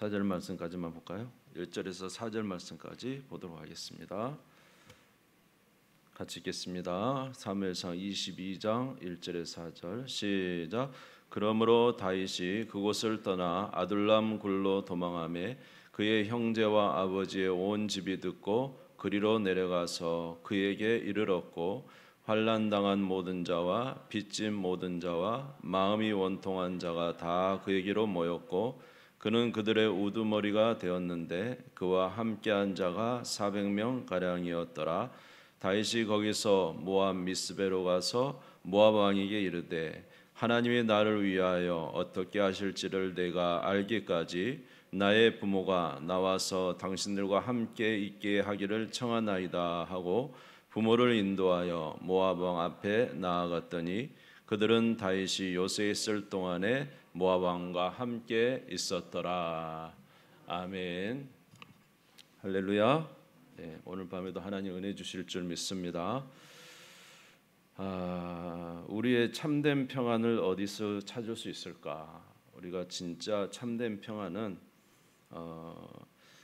4절 말씀까지만 볼까요? 1절에서 4절 말씀까지 보도록 하겠습니다. 같이 읽겠습니다. 사무엘상 22장 1절에서 4절 시작. 그러므로 다윗이 그곳을 떠나 아둘람 굴로 도망하며 그의 형제와 아버지의 온 집이 듣고 그리로 내려가서 그에게 이르렀고 환난 당한 모든 자와 빚진 모든 자와 마음이 원통한 자가 다 그에게로 모였고 그는 그들의 우두머리가 되었는데 그와 함께한 자가 400명 가량이었더라. 다윗이 거기서 모압 미스베로 가서 모압 왕에게 이르되 하나님이 나를 위하여 어떻게 하실지를 내가 알기까지 나의 부모가 나와서 당신들과 함께 있게 하기를 청하나이다 하고 부모를 인도하여 모압 왕 앞에 나아갔더니 그들은 다윗이 요새에 있을 동안에 모압 왕과 함께 있었더라. 아멘. 할렐루야. 네, 오늘 밤에도 하나님 은혜 주실 줄 믿습니다. 우리의 참된 평안을 어디서 찾을 수 있을까? 우리가 진짜 참된 평안은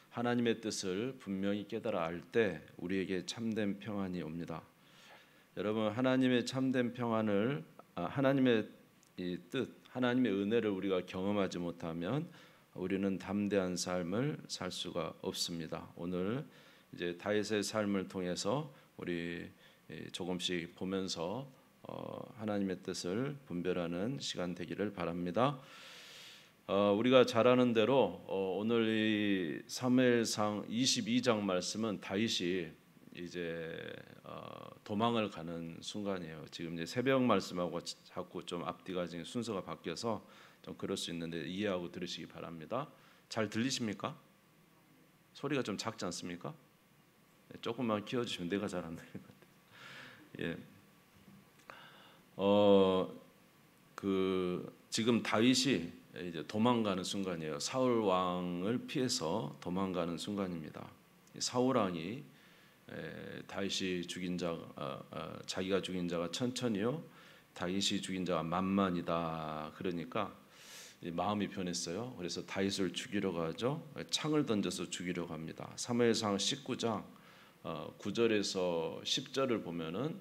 하나님의 뜻을 분명히 깨달아 알 때 우리에게 참된 평안이 옵니다. 여러분, 하나님의 참된 평안을 하나님의 이 뜻, 하나님의 은혜를 우리가 경험하지 못하면 우리는 담대한 삶을 살 수가 없습니다. 오늘 이제 다윗의 삶을 통해서 우리 조금씩 보면서 하나님의 뜻을 분별하는 시간 되기를 바랍니다. 우리가 잘 아는 대로 오늘 이 사무엘상 22장 말씀은 다윗이 이제 도망을 가는 순간이에요. 지금 이제 새벽 말씀하고 자꾸 좀 앞뒤가 지금 순서가 바뀌어서 좀 그럴 수 있는데 이해하고 들으시기 바랍니다. 잘 들리십니까? 소리가 좀 작지 않습니까? 조금만 키워주시면 내가 잘 안 들릴 것 같아요. 예. 지금 다윗이 이제 도망가는 순간이에요. 사울 왕을 피해서 도망가는 순간입니다. 사울 왕이 다윗이 죽인 자기가 죽인 자가 천천히요, 다윗이 죽인 자가 만만이다. 그러니까 마음이 변했어요. 그래서 다윗을 죽이려고 하죠. 창을 던져서 죽이려고 합니다. 사무엘상 19장 9절에서 10절을 보면은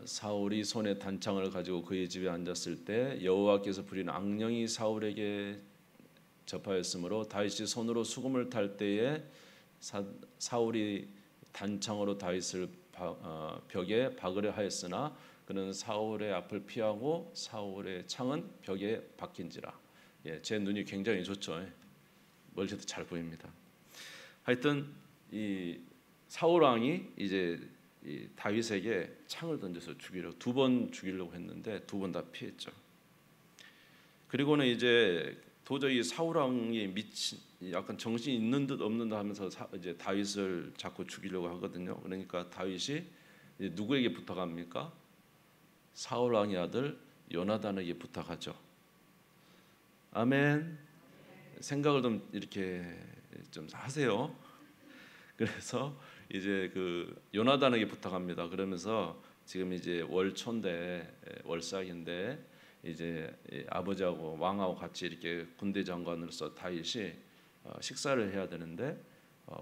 사울이 손에 단창을 가지고 그의 집에 앉았을 때 여호와께서 부린 악령이 사울에게 접하였으므로 다윗이 손으로 수금을 탈 때에 사울이 단창으로 다윗을 벽에 박으려 하였으나 그는 사울의 앞을 피하고 사울의 창은 벽에 박힌지라. 제 눈이 굉장히 좋죠. 멀리도 잘 보입니다. 하여튼 이 사울 왕이 이제 이 다윗에게 창을 던져서 두 번 죽이려고 했는데 두 번 다 피했죠. 그리고는 이제 도저히 사울 왕이 약간 정신이 있는 듯 없는 듯 하면서 이제 다윗을 자꾸 죽이려고 하거든요. 그러니까 다윗이 이제 누구에게 부탁합니까? 사울 왕의 아들 요나단에게 부탁하죠. 아멘. 생각을 좀 이렇게 좀 하세요. 그래서 이제 그 요나단에게 부탁합니다. 그러면서 지금 이제 월삭인데 이제 아버지하고 왕하고 같이 이렇게 군대 장관으로서 다윗이 식사를 해야 되는데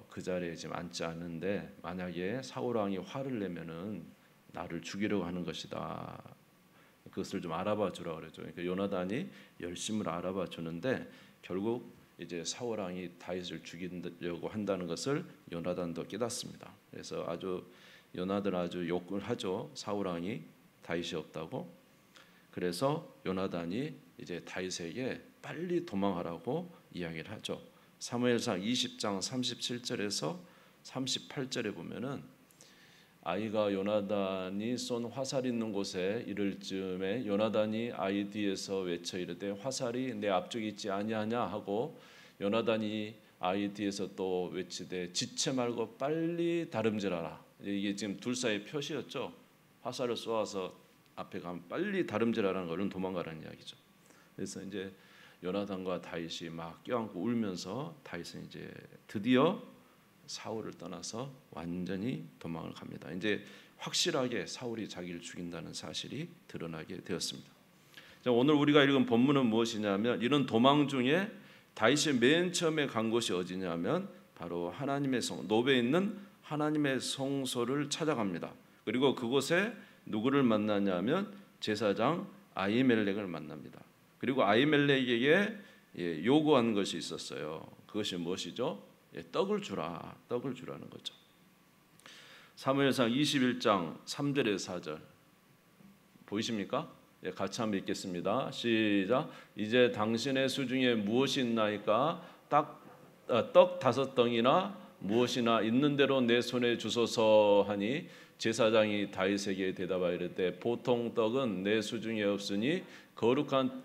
그 자리에 지금 앉지 않는데 만약에 사울 왕이 화를 내면은 나를 죽이려고 하는 것이다. 그것을 좀 알아봐 주라 그러죠. 그러니까 요나단이 열심을 알아봐 주는데 결국 이제 사울 왕이 다윗을 죽이려고 한다는 것을 요나단도 깨닫습니다. 그래서 요나단 아주 욕을 하죠. 사울 왕이 다윗이 없다고. 그래서 요나단이 이제 다윗에게 빨리 도망하라고 이야기를 하죠. 사무엘상 20장 37절에서 38절에 보면은 아이가 요나단이 쏜 화살 있는 곳에 이를 즈음에 요나단이 아이 뒤에서 외쳐 이르되 화살이 내 앞쪽에 있지 아니하냐 하고 요나단이 아이 뒤에서 또 외치되 지체 말고 빨리 다름질하라. 이게 지금 둘 사이의 표시였죠. 화살을 쏘아서 앞에 가면 빨리 다름질하라는 것은 도망가라는 이야기죠. 그래서 이제 요나단과 다윗이 막 껴안고 울면서 다윗은 이제 드디어 사울을 떠나서 완전히 도망을 갑니다. 이제 확실하게 사울이 자기를 죽인다는 사실이 드러나게 되었습니다. 자, 오늘 우리가 읽은 본문은 무엇이냐면 이런 도망 중에 다윗이 맨 처음에 간 곳이 어디냐면 바로 하나님의 노베에 있는 하나님의 성소를 찾아갑니다. 그리고 그곳에 누구를 만나냐면 제사장 아히멜렉을 만납니다. 그리고 아히멜렉에게 요구한 것이 있었어요. 그것이 무엇이죠? 떡을 주라는 거죠. 사무엘상 21장 3절에서 4절 보이십니까? 같이 한번 읽겠습니다. 시작. 이제 당신의 수중에 무엇이 있나이까? 떡 5덩이나 무엇이나 있는 대로 내 손에 주소서 하니 제사장이 다윗에게 대답하여 이르되 보통 떡은 내 수중에 없으나 거룩한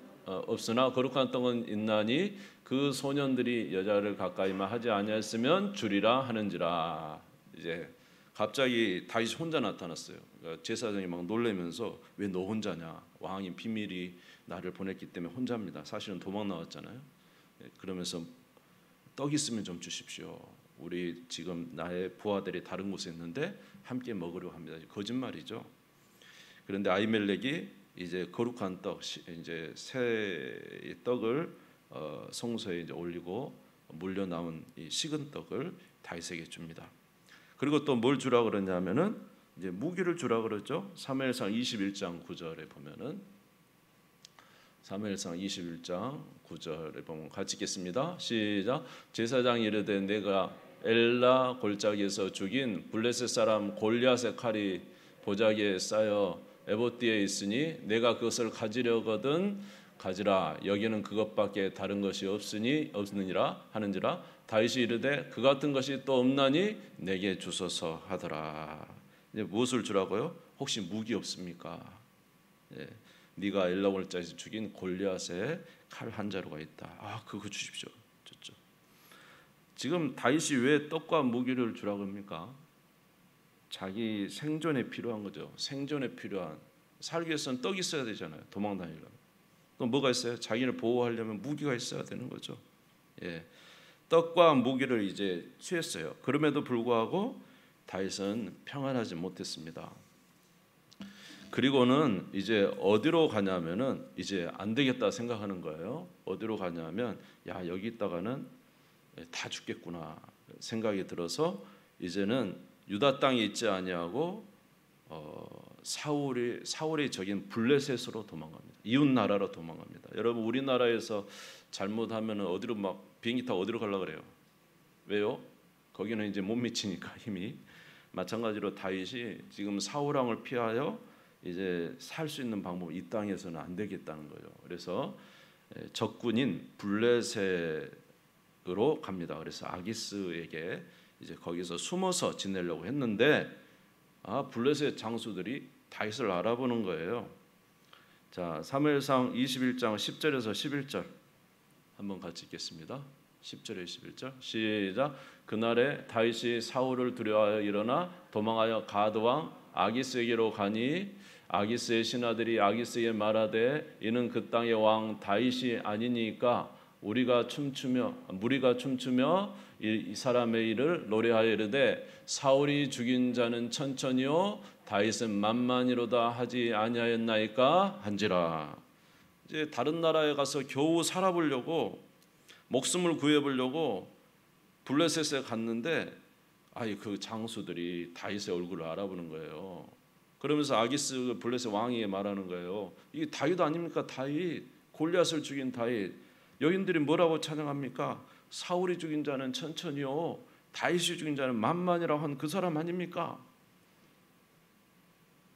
떡은 있나니 그 소년들이 여자를 가까이만 하지 아니하였으면 주리라 하는지라. 이제 갑자기 다윗이 혼자 나타났어요. 그러니까 제사장이 막 놀라면서 왜 너 혼자냐? 왕이 비밀이 나를 보냈기 때문에 혼자입니다. 사실은 도망 나왔잖아요. 그러면서 떡 있으면 좀 주십시오. 우리 지금 나의 부하들이 다른 곳에 있는데 함께 먹으려고 합니다. 거짓말이죠. 그런데 아히멜렉이 이제 거룩한 떡, 이제 새 떡을 성소에 이제 올리고 물려 나온 이 식은 떡을 다윗에게 줍니다. 그리고 또 뭘 주라 그러냐면은 이제 무기를 주라 그러죠. 사무엘상 21장 9절에 보면은 사무엘상 21장 9절에 보면 같이 읽겠습니다. 시작. 제사장이 이르되 내가 엘라 골짜기에서 죽인 블레셋 사람 골리앗의 칼이 보자기에 쌓여 에봇디에 있으니 내가 그것을 가지려거든 가지라. 여기는 그것밖에 다른 것이 없느니라 하는지라. 다윗이 이르되 그 같은 것이 또 없나니 내게 주소서 하더라. 이제 무엇을 주라고요? 혹시 무기 없습니까? 네가 엘라 골짜기에서 죽인 골리앗의 칼 한 자루가 있다. 그거 주십시오. 줬죠. 지금 다윗이 왜 떡과 무기를 주라고 합니까? 자기 생존에 필요한 거죠. 생존에 필요한, 살기 위해서는 떡이 있어야 되잖아요. 도망 다니려면. 또 뭐가 있어요? 자기를 보호하려면 무기가 있어야 되는 거죠. 떡과 무기를 이제 취했어요. 그럼에도 불구하고 다윗은 평안하지 못했습니다. 그리고는 이제 어디로 가냐면은 이제 안 되겠다 생각하는 거예요. 어디로 가냐면 여기 있다가는 다 죽겠구나 생각이 들어서 이제는 유다 땅에 있지 아니하고 사울의 적인 블레셋으로 도망갑니다. 이웃 나라로 도망갑니다. 여러분 우리나라에서 잘못하면 어디로 막 비행기 타고 어디로 가려고 그래요? 왜요? 거기는 이제 못 미치니까 힘이. 마찬가지로 다윗이 지금 사울 왕을 피하여 이제 살 수 있는 방법 이 땅에서는 안 되겠다는 거예요. 그래서 적군인 블레셋으로 갑니다. 그래서 아기스에게 이제 거기서 숨어서 지내려고 했는데 블레셋 장수들이 다윗을 알아보는 거예요. 자, 사무엘상 21장 10절에서 11절 한번 같이 읽겠습니다. 10절에 11절 시작. 그날에 다윗이 사울을 두려워하여 일어나 도망하여 가드 왕 아기스에게로 가니 아기스의 신하들이 아기스에게 말하되 이는 그 땅의 왕 다윗이 아니니까 무리가 춤추며 이 사람의 일을 노래하여 이르되 사울이 죽인 자는 천천히요 다윗은 만만히로다 하지 아니하였나이까 한지라. 이제 다른 나라에 가서 겨우 살아보려고 목숨을 구해보려고 블레셋에 갔는데 그 장수들이 다윗의 얼굴을 알아보는 거예요. 그러면서 아기스 블레셋 왕이 말하는 거예요. 이게 다윗 아닙니까? 다윗, 골리앗을 죽인 다윗. 여인들이 뭐라고 찬양합니까? 사울이 죽인 자는 천천히요 다윗이 죽인 자는 만만이라고 한 그 사람 아닙니까?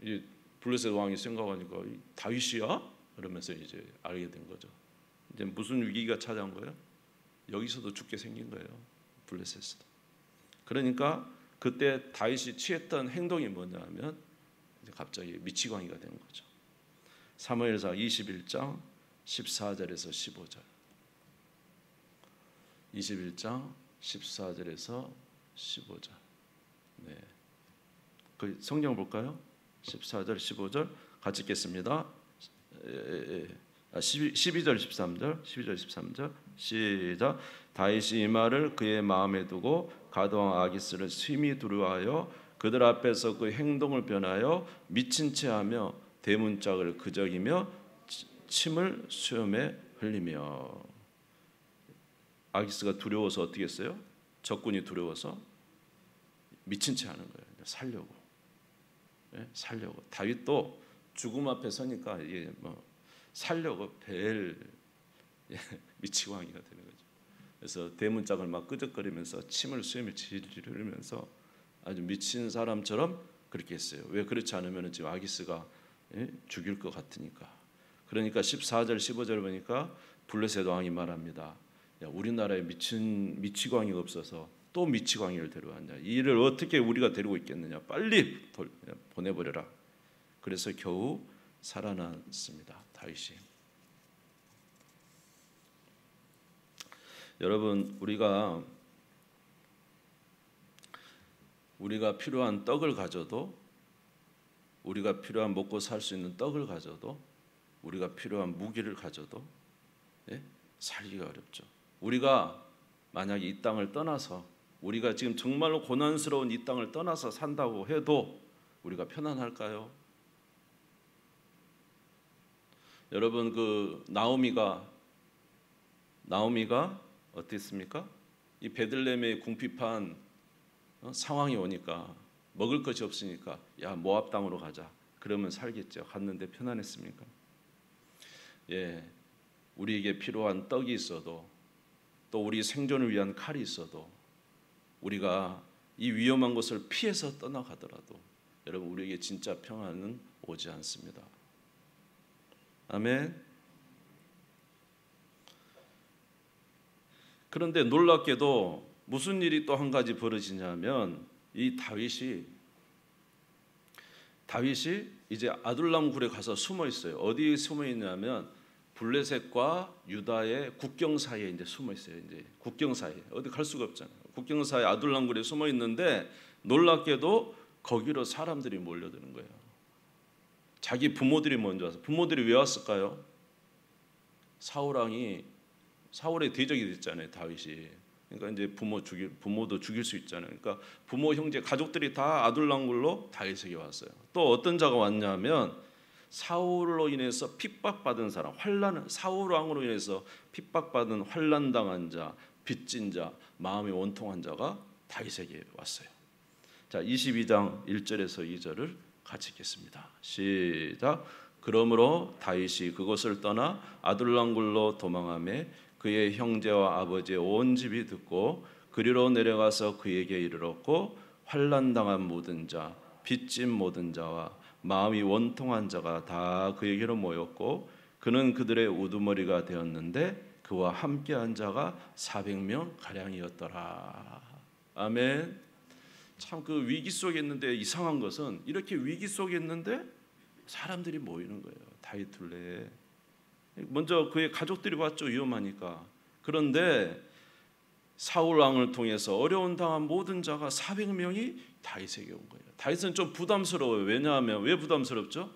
이 블레셋 왕이 생각하니까 다윗이야? 그러면서 이제 알게 된 거죠. 이제 무슨 위기가 찾아온 거예요? 여기서도 죽게 생긴 거예요. 블레셋에도. 그러니까 그때 다윗이 취했던 행동이 뭐냐면 이제 갑자기 미치광이가 된 거죠. 사무엘상 21장 14절에서 15절. 21장 14절에서 15절. 네. 그 성경 볼까요? 14절, 15절 같이 읽겠습니다. 12절, 13절, 12절, 13절 시작. 다윗이 이 말을 그의 마음에 두고 가드 왕 아기스를 심히 두려워하여 그들 앞에서 그 행동을 변하여 미친 체하며 대문짝을 그적이며 침을 수염에 흘리며. 아기스가 두려워서 어떻게 했어요? 적군이 두려워서 미친 채 하는 거예요. 살려고. 살려고. 다윗도 죽음 앞에 서니까 이게 뭐 살려고 벨 미치광이가 되는 거죠. 그래서 대문짝을 막 끄적거리면서 침을 수염에 질질 흘리면서 아주 미친 사람처럼 그렇게 했어요. 왜 그렇지 않으면 지금 아기스가 죽일 것 같으니까. 그러니까 14절 15절 보니까 블레셋 왕이 말합니다. 야, 우리나라에 미치광이가 없어서 또 미치광이를 데려왔냐. 이 일을 어떻게 우리가 데리고 있겠느냐. 빨리 보내버려라. 그래서 겨우 살아났습니다. 다윗이. 여러분, 우리가 필요한 떡을 가져도, 우리가 필요한 먹고 살 수 있는 떡을 가져도, 우리가 필요한 무기를 가져도 살기가 어렵죠. 우리가 만약에 이 땅을 떠나서, 우리가 지금 정말로 고난스러운 이 땅을 떠나서 산다고 해도 우리가 편안할까요? 여러분, 그 나오미가 어땠습니까? 이 베들레헴의 궁핍한 상황이 오니까, 먹을 것이 없으니까 야, 모압 땅으로 가자. 그러면 살겠죠. 갔는데 편안했습니까? 우리에게 필요한 떡이 있어도, 또 우리 생존을 위한 칼이 있어도, 우리가 이 위험한 곳을 피해서 떠나가더라도 여러분, 우리에게 진짜 평안은 오지 않습니다. 아멘. 그런데 놀랍게도 무슨 일이 또 한 가지 벌어지냐면, 이 다윗이 이제 아둘람 굴에 가서 숨어 있어요. 어디에 숨어 있냐면 블레셋과 유다의 국경 사이에 이제 숨어 있어요. 이제 국경 사이에 어디 갈 수가 없잖아요. 국경 사이 아둘람 굴에 숨어 있는데, 놀랍게도 거기로 사람들이 몰려드는 거예요. 자기 부모들이 먼저 와서. 부모들이 왜 왔을까요? 사울의 대적이 됐잖아요, 다윗이. 그러니까 이제 부모도 죽일 수 있잖아요. 그러니까 부모, 형제, 가족들이 다 아둘람굴로 다윗에게 왔어요. 또 어떤 자가 왔냐면, 사울로 인해서 핍박받은 사람, 사울 왕으로 인해서 핍박받은 환난당한 자, 빚진 자, 마음이 원통한 자가 다윗에게 왔어요. 자, 22장 1절에서 2절을 같이 읽겠습니다. 시작. 그러므로 다윗이 그곳을 떠나 아둘람굴로 도망하며 그의 형제와 아버지의 온 집이 듣고 그리로 내려가서 그에게 이르렀고, 환난당한 모든 자, 빚진 모든 자와 마음이 원통한 자가 다 그에게로 모였고, 그는 그들의 우두머리가 되었는데 그와 함께한 자가 400명 가량이었더라. 아멘. 참 그 위기 속에 있는데, 이상한 것은 이렇게 위기 속에 있는데 사람들이 모이는 거예요. 다윗 둘레에. 먼저 그의 가족들이 왔죠. 위험하니까. 그런데 사울 왕을 통해서 어려운 당한 모든 자가 400명이 다윗에게 온 거예요. 다윗은 좀 부담스러워요. 왜냐하면, 왜 부담스럽죠?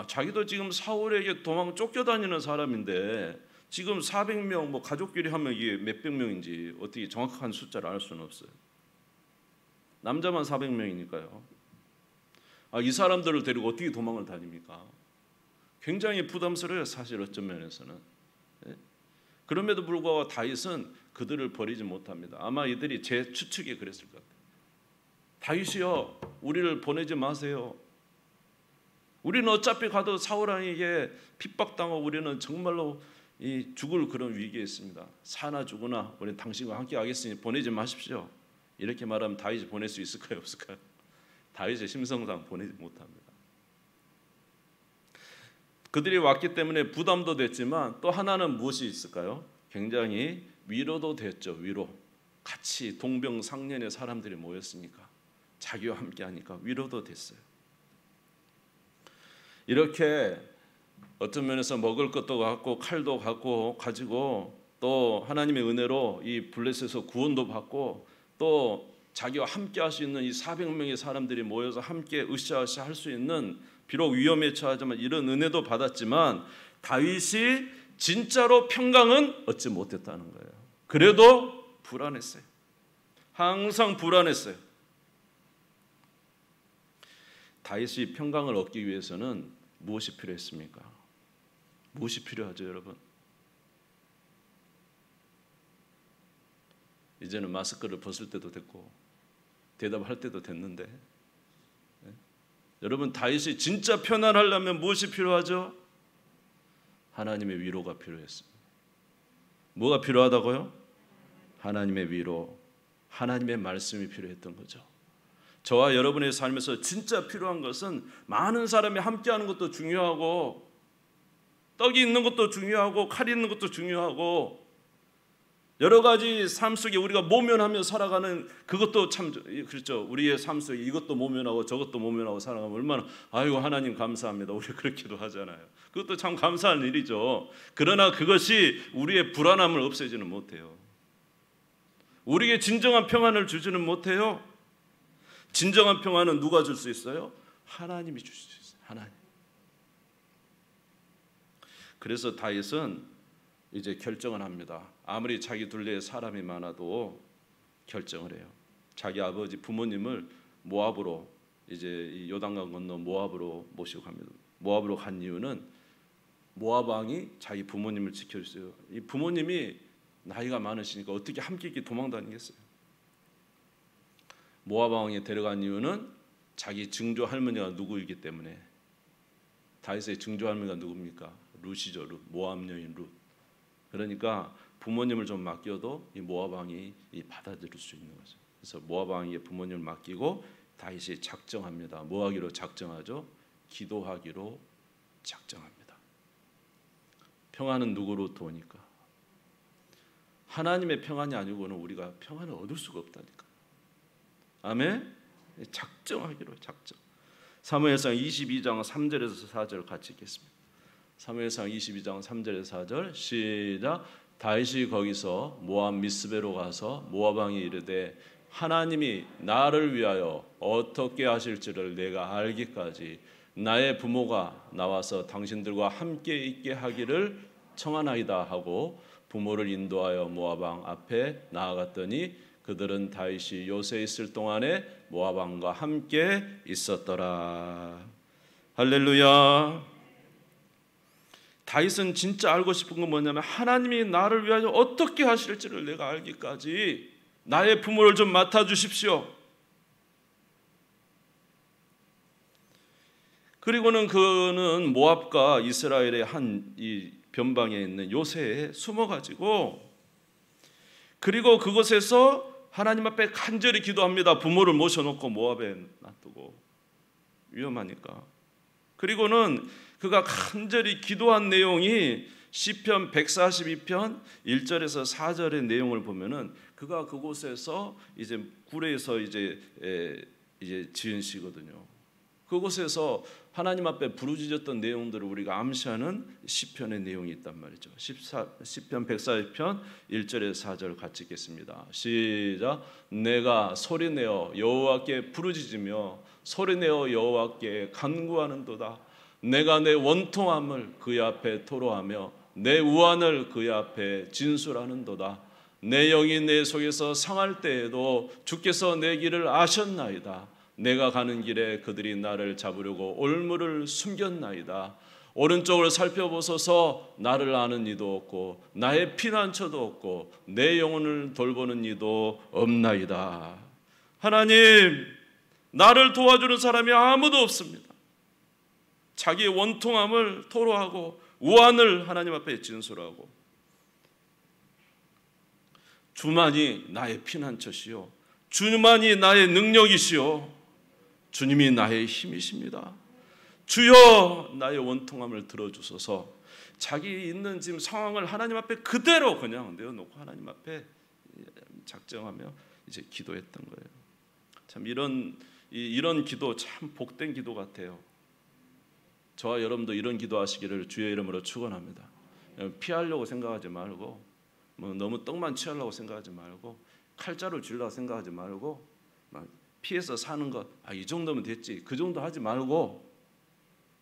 자기도 지금 사울에게 쫓겨다니는 사람인데 지금 400명, 뭐 가족끼리 하면 이게 몇백 명인지 어떻게 정확한 숫자를 알 수는 없어요. 남자만 400명이니까요. 이 사람들을 데리고 어떻게 도망을 다닙니까? 굉장히 부담스러워요, 사실 어떤 면에서는. 그럼에도 불구하고 다윗은 그들을 버리지 못합니다. 아마 이들이 제 추측에 그랬을 것 같아요. 다윗이여, 우리를 보내지 마세요. 우리는 어차피 가도 사울 왕에게 핍박당하고 우리는 정말로 죽을 그런 위기에 있습니다. 사나 죽으나 우리는 당신과 함께 하겠으니 보내지 마십시오. 이렇게 말하면 다윗이 보낼 수 있을까요, 없을까요? 다윗의 심성상 보내지 못합니다. 그들이 왔기 때문에 부담도 됐지만 또 하나는 무엇이 있을까요? 굉장히 위로도 됐죠. 위로. 같이 동병상련의 사람들이 모였으니까, 자기와 함께 하니까 위로도 됐어요. 이렇게 어떤 면에서 먹을 것도 갖고 칼도 가지고 또 하나님의 은혜로 이 블레셋에서 구원도 받고, 또 자기와 함께 할 수 있는 이 400명의 사람들이 모여서 함께 으쌰으쌰 할 수 있는, 비록 위험에 처하지만 이런 은혜도 받았지만 다윗이 진짜로 평강은 얻지 못했다는 거예요. 그래도 불안했어요. 항상 불안했어요. 다윗이 평강을 얻기 위해서는 무엇이 필요했습니까? 무엇이 필요하죠, 여러분? 이제는 마스크를 벗을 때도 됐고 대답할 때도 됐는데, 여러분, 다윗이 진짜 편안하려면 무엇이 필요하죠? 하나님의 위로가 필요했습니다. 뭐가 필요하다고요? 하나님의 위로, 하나님의 말씀이 필요했던 거죠. 저와 여러분의 삶에서 진짜 필요한 것은 많은 사람이 함께하는 것도 중요하고, 떡이 있는 것도 중요하고, 칼이 있는 것도 중요하고, 여러 가지 삶 속에 우리가 모면하며 살아가는 그것도 참 그렇죠. 우리의 삶 속에 이것도 모면하고 저것도 모면하고 살아가면 얼마나, 아이고 하나님 감사합니다, 우리 그렇게도 하잖아요. 그것도 참 감사한 일이죠. 그러나 그것이 우리의 불안함을 없애지는 못해요. 우리에게 진정한 평안을 주지는 못해요. 진정한 평안은 누가 줄 수 있어요? 하나님이 줄 수 있어요. 하나님. 그래서 다윗은 이제 결정을 합니다. 아무리 자기 둘레에 사람이 많아도 결정을 해요. 자기 아버지 부모님을 모압으로, 이제 요단강 건너 모압으로 모시고 갑니다. 모압으로 간 이유는 모압 왕이 자기 부모님을 지켜주세요. 이 부모님이 나이가 많으시니까 어떻게 함께 있게 도망다니겠어요? 모압 왕에 데려간 이유는 자기 증조 할머니가 누구이기 때문에. 다윗의 증조 할머니가 누굽니까? 룻이죠. 룻. 모압 여인 룻. 그러니까 부모님을 좀 맡겨도 이 모압 왕이 받아들일 수 있는 거죠. 그래서 모압 왕에게 부모님을 맡기고 다윗이 작정합니다. 뭐 하기로 작정하죠? 기도하기로 작정합니다. 평안은 누구로부터 오니까? 하나님의 평안이 아니고는 우리가 평안을 얻을 수가 없다니까. 아멘? 작정하기로 작정. 사무엘상 22장 3절에서 4절 같이 읽겠습니다. 사무엘상 22장 3절에서 4절 시작. 다윗이 거기서 모압 미스베로 가서 모압 왕이 이르되 하나님이 나를 위하여 어떻게 하실지를 내가 알기까지 나의 부모가 나와서 당신들과 함께 있게 하기를 청하나이다 하고 부모를 인도하여 모압 왕 앞에 나아갔더니 그들은 다윗이 요새 있을 동안에 모압 왕과 함께 있었더라. 할렐루야. 다윗은 진짜 알고 싶은 건 뭐냐면 하나님이 나를 위하여 어떻게 하실지를 내가 알기까지 나의 부모를 좀 맡아주십시오. 그리고는 그는 모압과 이스라엘의 한 이 변방에 있는 요새에 숨어가지고, 그리고 그곳에서 하나님 앞에 간절히 기도합니다. 부모를 모셔놓고 모압에 놔두고 위험하니까. 그리고는 그가 간절히 기도한 내용이 시편 142편 1절에서 4절의 내용을 보면은 그가 그곳에서 이제 굴에서 이제 지은 시거든요. 그곳에서 하나님 앞에 부르짖었던 내용들을 우리가 암시하는 시편의 내용이 있단 말이죠. 시편 140편 1절에서 4절 같이 읽겠습니다. 시작. 내가 소리내어 여호와께 부르짖으며 소리내어 여호와께 간구하는도다. 내가 내 원통함을 그의 앞에 토로하며 내 우환을 그의 앞에 진술하는도다. 내 영이 내 속에서 상할 때에도 주께서 내 길을 아셨나이다. 내가 가는 길에 그들이 나를 잡으려고 올무를 숨겼나이다. 오른쪽을 살펴보소서. 나를 아는 이도 없고 나의 피난처도 없고 내 영혼을 돌보는 이도 없나이다. 하나님, 나를 도와주는 사람이 아무도 없습니다. 자기의 원통함을 토로하고 우환을 하나님 앞에 진술하고, 주만이 나의 피난처시요 주만이 나의 능력이시요 주님이 나의 힘이십니다. 주여 나의 원통함을 들어주소서. 자기 있는 지금 상황을 하나님 앞에 그대로 그냥 내어놓고 하나님 앞에 작정하며 이제 기도했던 거예요. 참 이런 기도 참 복된 기도 같아요. 저와 여러분도 이런 기도하시기를 주의 이름으로 축원합니다. 피하려고 생각하지 말고, 너무 떡만 취하려고 생각하지 말고, 칼자루 쥐려고 생각하지 말고, 막 피해서 사는 것, 이 정도면 됐지, 그 정도 하지 말고,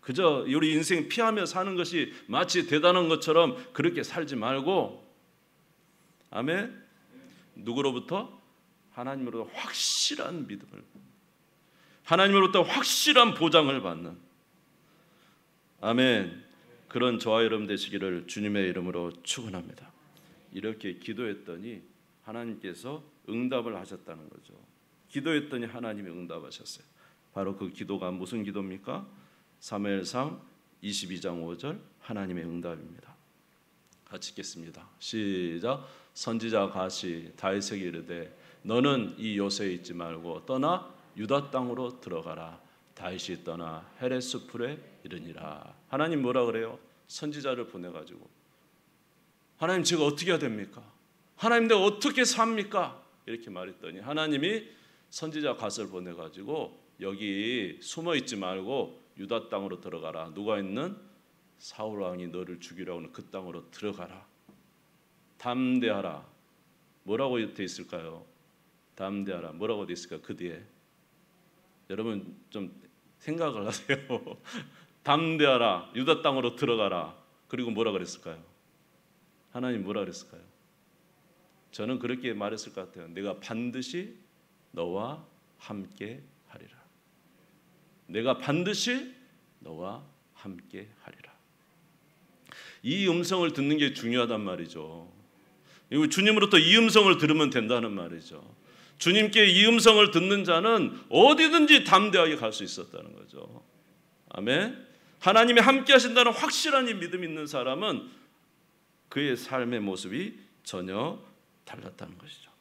그저 우리 인생 피하며 사는 것이 마치 대단한 것처럼 그렇게 살지 말고, 아멘. 누구로부터? 하나님으로부터 확실한 믿음을, 하나님으로부터 확실한 보장을 받는, 아멘. 그런 저와 여러분 되시기를 주님의 이름으로 축원합니다. 이렇게 기도했더니 하나님께서 응답을 하셨다는 거죠. 기도했더니 하나님이 응답하셨어요. 바로 그 기도가 무슨 기도입니까? 사무엘상 22장 5절 하나님의 응답입니다. 같이 읽겠습니다. 시작. 선지자 갓이 다윗에게 이르되 너는 이 요새에 있지 말고 떠나 유다 땅으로 들어가라. 다윗이 떠나 헤레스 풀에 이르니라. 하나님 뭐라 그래요? 선지자를 보내가지고 하나님 제가 어떻게 해야 됩니까? 하나님 내가 어떻게 삽니까? 이렇게 말했더니 하나님이 선지자 갓을 보내가지고 여기 숨어 있지 말고 유다 땅으로 들어가라. 누가 있는 사울 왕이 너를 죽이려고 하는 그 땅으로 들어가라. 담대하라. 뭐라고 돼 있을까요? 담대하라. 뭐라고 돼 있을까? 그 뒤에 여러분 좀 생각을 하세요. 담대하라. 유다 땅으로 들어가라. 그리고 뭐라 그랬을까요? 하나님 뭐라 그랬을까요? 저는 그렇게 말했을 것 같아요. 내가 반드시 너와 함께 하리라. 내가 반드시 너와 함께 하리라. 이 음성을 듣는 게 중요하단 말이죠. 주님으로부터 이 음성을 들으면 된다는 말이죠. 주님께 이 음성을 듣는 자는 어디든지 담대하게 갈 수 있었다는 거죠. 아멘. 하나님이 함께 하신다는 확실한 이 믿음 있는 사람은 그의 삶의 모습이 전혀 달랐다는 것이죠.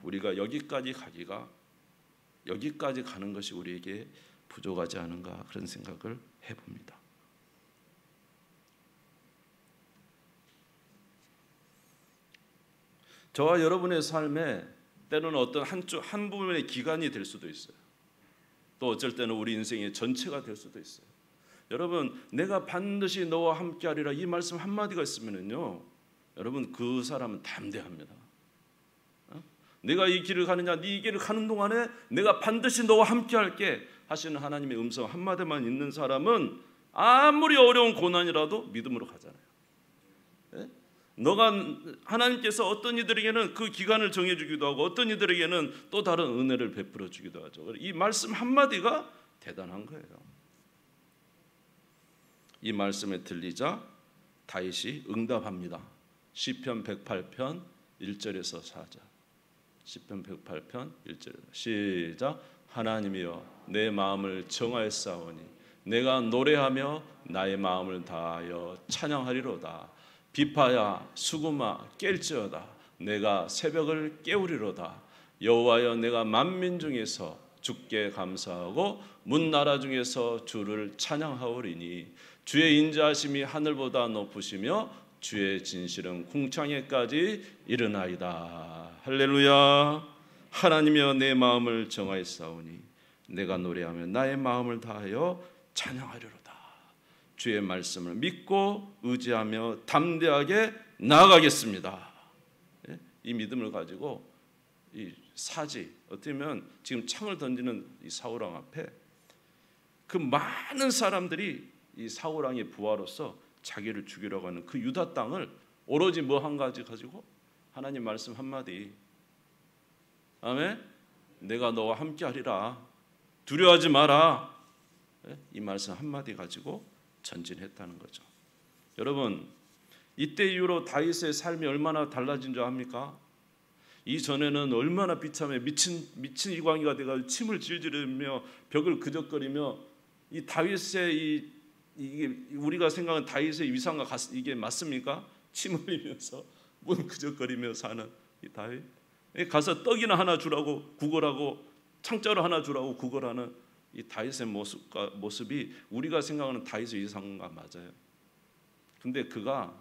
우리가 여기까지 가는 것이 우리에게 부족하지 않은가 그런 생각을 해봅니다. 저와 여러분의 삶에 때로는 어떤 한 부분의 기간이 될 수도 있어요. 또 어쩔 때는 우리 인생의 전체가 될 수도 있어요. 여러분, 내가 반드시 너와 함께하리라 이 말씀 한마디가 있으면요, 여러분 그 사람은 담대합니다. 내가 이 길을 가느냐, 네 길을 가는 동안에 내가 반드시 너와 함께할게 하시는 하나님의 음성 한마디만 있는 사람은 아무리 어려운 고난이라도 믿음으로 가잖아요. 하나님께서 어떤 이들에게는 그 기간을 정해주기도 하고 어떤 이들에게는 또 다른 은혜를 베풀어 주기도 하죠. 이 말씀 한마디가 대단한 거예요. 이 말씀에 들리자 다윗이 응답합니다. 시편 108편 1절에서 4절. 시편 108편 1절에서 시작. 하나님이여 내 마음을 정하였사오니 내가 노래하며 나의 마음을 다하여 찬양하리로다. 비파야 수구마 깰지어다. 내가 새벽을 깨우리로다. 여호와여 내가 만민 중에서 주께 감사하고 문나라 중에서 주를 찬양하오리니 주의 인자하심이 하늘보다 높으시며 주의 진실은 궁창에까지 이르나이다. 할렐루야. 하나님이여 내 마음을 정하였사오니 내가 노래하며 나의 마음을 다하여 찬양하리로다. 주의 말씀을 믿고 의지하며 담대하게 나아가겠습니다. 이 믿음을 가지고 이 사지, 어떻게 보면 지금 창을 던지는 이 사울왕 앞에 그 많은 사람들이 이 사울왕의 부하로서 자기를 죽이려고 하는 그 유다 땅을 오로지 뭐 한 가지 가지고 하나님 말씀 한마디, 아멘, 내가 너와 함께 하리라, 두려워하지 마라, 이 말씀 한마디 가지고 전진했다는 거죠. 여러분, 이때 이후로 다윗의 삶이 얼마나 달라진 줄 압니까? 이전에는 얼마나 비참해 미친 이광이가 돼가지고 침을 질질 흘리며 벽을 그적거리며 이 다윗의 이게 우리가 생각하는 다윗의 위상과 이게 맞습니까? 침 흘리면서 문 그적거리며 사는 이 다윗, 가서 떡이나 하나 주라고 구걸하고 창자로 하나 주라고 구걸하는 이 다윗의 모습이 우리가 생각하는 다윗의 위상과 맞아요. 근데 그가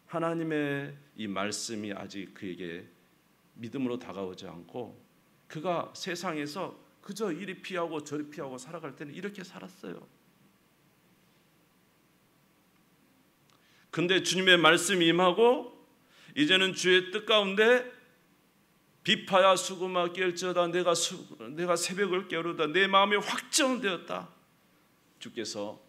하나님의 이 말씀이 아직 그에게 믿음으로 다가오지 않고 그가 세상에서 그저 이리 피하고 저리 피하고 살아갈 때는 이렇게 살았어요. 근데 주님의 말씀이 임하고 이제는 주의 뜻 가운데 비파야 수구마 깰지어다. 내가 새벽을 깨우르다. 내 마음이 확정되었다. 주께서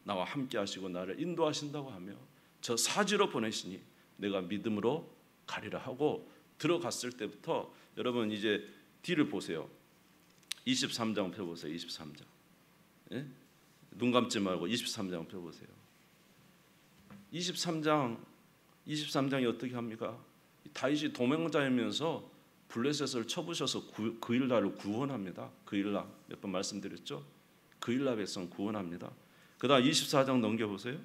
나와 함께 하시고 나를 인도하신다고 하며 저 사지로 보내시니 내가 믿음으로 가리라 하고 들어갔을 때부터 여러분 이제 뒤를 보세요. 23장 펴보세요. 23장. 눈 감지 말고 23장 펴보세요. 23장이 어떻게 합니까? 다윗이 도망자이면서 블레셋을 쳐부셔서 그일라를 구원합니다. 그일라 몇 번 말씀드렸죠? 그일라 백성 구원합니다. 그다음 24장 넘겨보세요.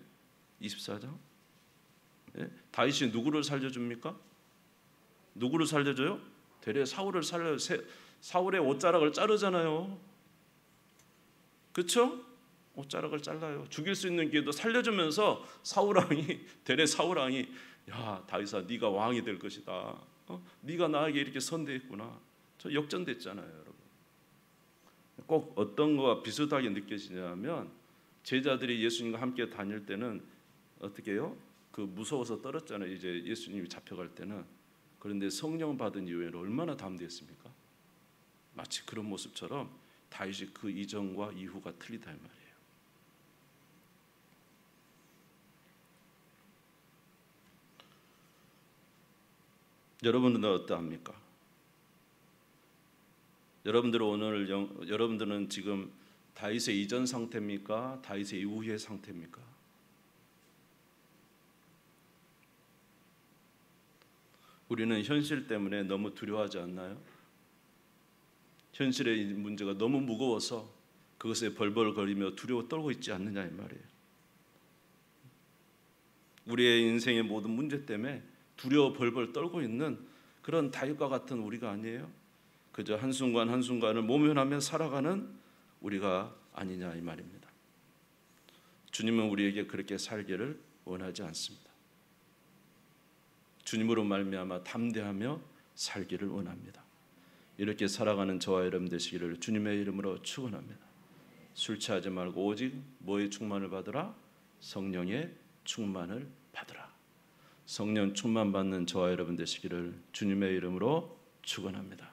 24장. 예? 다윗이 누구를 살려줍니까? 누구를 살려줘요? 되레 사울을 사울의 옷자락을 자르잖아요. 그렇죠? 옷자락을 잘라요. 죽일 수 있는 기회도 살려주면서 되레 사울왕이 야 다윗아 네가 왕이 될 것이다. 네가 나에게 이렇게 선대했구나. 저 역전됐잖아요, 여러분. 꼭 어떤 거와 비슷하게 느껴지냐면 제자들이 예수님과 함께 다닐 때는 어떻게 해요? 그 무서워서 떨었잖아요. 이제 예수님이 잡혀갈 때는. 그런데 성령 받은 이후에는 얼마나 담대했습니까? 마치 그런 모습처럼 다윗이 그 이전과 이후가 틀리다 이 말이에요. 여러분들은 어떠합니까? 여러분들은 지금 다윗의 이전 상태입니까? 다윗의 이후의 상태입니까? 우리는 현실 때문에 너무 두려워하지 않나요? 현실의 문제가 너무 무거워서 그것에 벌벌거리며 두려워 떨고 있지 않느냐 이 말이에요. 우리의 인생의 모든 문제 때문에 두려워 벌벌 떨고 있는 그런 다윗과 같은 우리가 아니에요. 그저 한순간 한순간을 모면하며 살아가는 우리가 아니냐 이 말입니다. 주님은 우리에게 그렇게 살기를 원하지 않습니다. 주님으로 말미암아 담대하며 살기를 원합니다. 이렇게 살아가는 저와 여러분 되시기를 주님의 이름으로 축원합니다. 술 취하지 말고 오직 뭐의 충만을 받으라? 성령의 충만을 받으라. 성령 충만 받는 저와 여러분 되시기를 주님의 이름으로 축원합니다.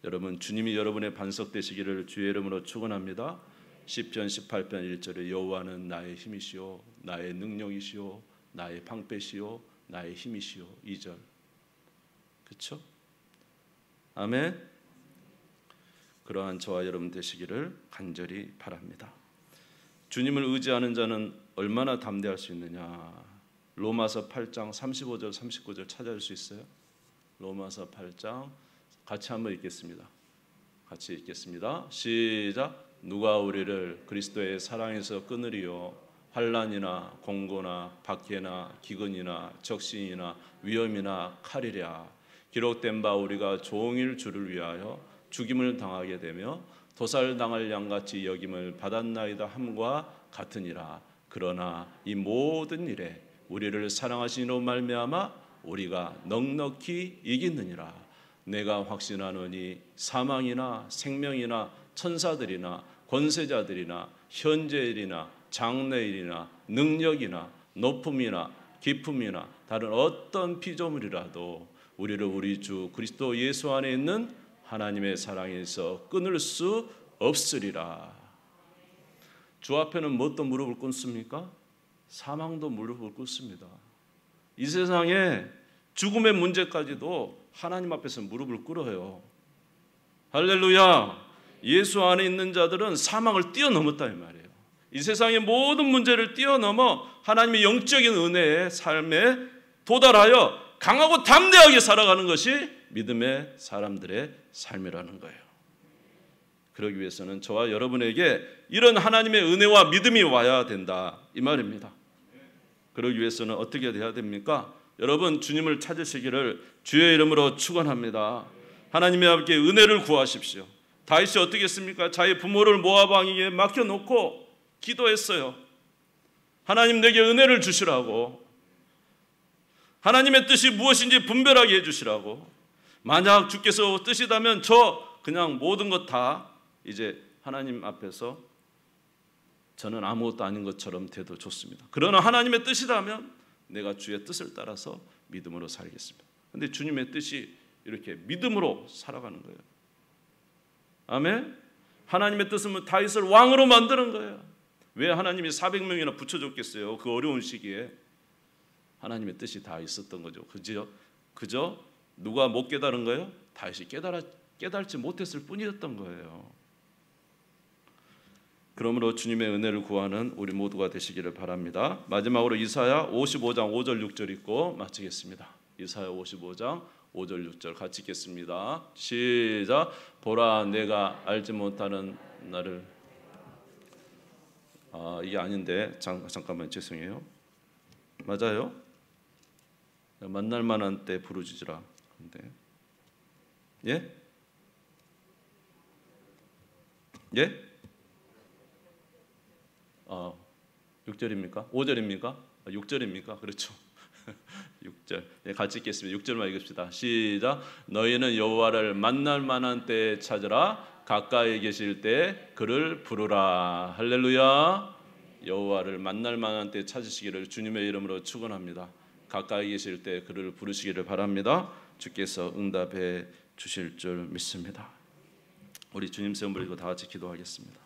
여러분 주님이 여러분의 반석 되시기를 주의 이름으로 축원합니다. 시편 18편 1절에 여호와는 나의 힘이시오 나의 능력이시오 나의 방패시오 나의 힘이시오. 2절. 그렇죠? 아멘. 그러한 저와 여러분 되시기를 간절히 바랍니다. 주님을 의지하는 자는 얼마나 담대할 수 있느냐. 로마서 8장 35절 39절 찾아올 수 있어요? 로마서 8장 같이 한번 읽겠습니다. 같이 읽겠습니다. 시작. 누가 우리를 그리스도의 사랑에서 끊으리요? 환난이나 공고나 박해나 기근이나 적신이나 위험이나 칼이랴. 기록된 바 우리가 종일 주를 위하여 죽임을 당하게 되며 도살당할 양같이 여김을 받았나이다 함과 같으니라. 그러나 이 모든 일에 우리를 사랑하시니로 말미암아 우리가 넉넉히 이기느니라. 내가 확신하노니 사망이나 생명이나 천사들이나 권세자들이나 현재일이나 장래일이나 능력이나 높음이나 깊음이나 다른 어떤 피조물이라도 우리를 우리 주 그리스도 예수 안에 있는 하나님의 사랑에서 끊을 수 없으리라. 주 앞에는 뭣도 무릎을 꿇습니까? 사망도 무릎을 꿇습니다. 이 세상에 죽음의 문제까지도 하나님 앞에서 무릎을 꿇어요. 할렐루야. 예수 안에 있는 자들은 사망을 뛰어넘었다 이 말이에요. 이 세상의 모든 문제를 뛰어넘어 하나님의 영적인 은혜의 삶에 도달하여 강하고 담대하게 살아가는 것이 믿음의 사람들의 삶이라는 거예요. 그러기 위해서는 저와 여러분에게 이런 하나님의 은혜와 믿음이 와야 된다 이 말입니다. 그러기 위해서는 어떻게 해야 됩니까? 여러분 주님을 찾으시기를 주의 이름으로 축원합니다. 하나님의 아버지께 은혜를 구하십시오. 다윗이 어떻게 했습니까? 자기 부모를 모압 왕에게 맡겨놓고 기도했어요. 하나님 내게 은혜를 주시라고. 하나님의 뜻이 무엇인지 분별하게 해주시라고. 만약 주께서 뜻이다면 저 그냥 모든 것 다 이제 하나님 앞에서 저는 아무것도 아닌 것처럼 돼도 좋습니다. 그러나 하나님의 뜻이라면 내가 주의 뜻을 따라서 믿음으로 살겠습니다. 그런데 주님의 뜻이 이렇게 믿음으로 살아가는 거예요. 아멘. 하나님의 뜻은 다윗을 왕으로 만드는 거예요. 왜 하나님이 400명이나 붙여줬겠어요? 그 어려운 시기에 하나님의 뜻이 다 있었던 거죠. 그저 누가 못 깨달은 거예요? 다윗이 깨달지 못했을 뿐이었던 거예요. 그러므로 주님의 은혜를 구하는 우리 모두가 되시기를 바랍니다. 마지막으로 이사야 55장 5절 6절 읽고 마치겠습니다. 이사야 55장 5절 6절 같이 읽겠습니다. 시작. 보라 내가 알지 못하는 나를 이게 아닌데 잠깐만 죄송해요. 맞아요? 만날 만한 때 부르짖으라. 근데 예? 예? 6절입니까? 5절입니까? 6절입니까? 그렇죠. 6절. 네, 같이 읽겠습니다. 6절만 읽읍시다. 시작. 너희는 여호와를 만날 만한 때에 찾으라. 가까이 계실 때 그를 부르라. 할렐루야. 여호와를 만날 만한 때 찾으시기를 주님의 이름으로 축원합니다. 가까이 계실 때 그를 부르시기를 바랍니다. 주께서 응답해 주실 줄 믿습니다. 우리 주님 세움 부리고 다 같이 기도하겠습니다.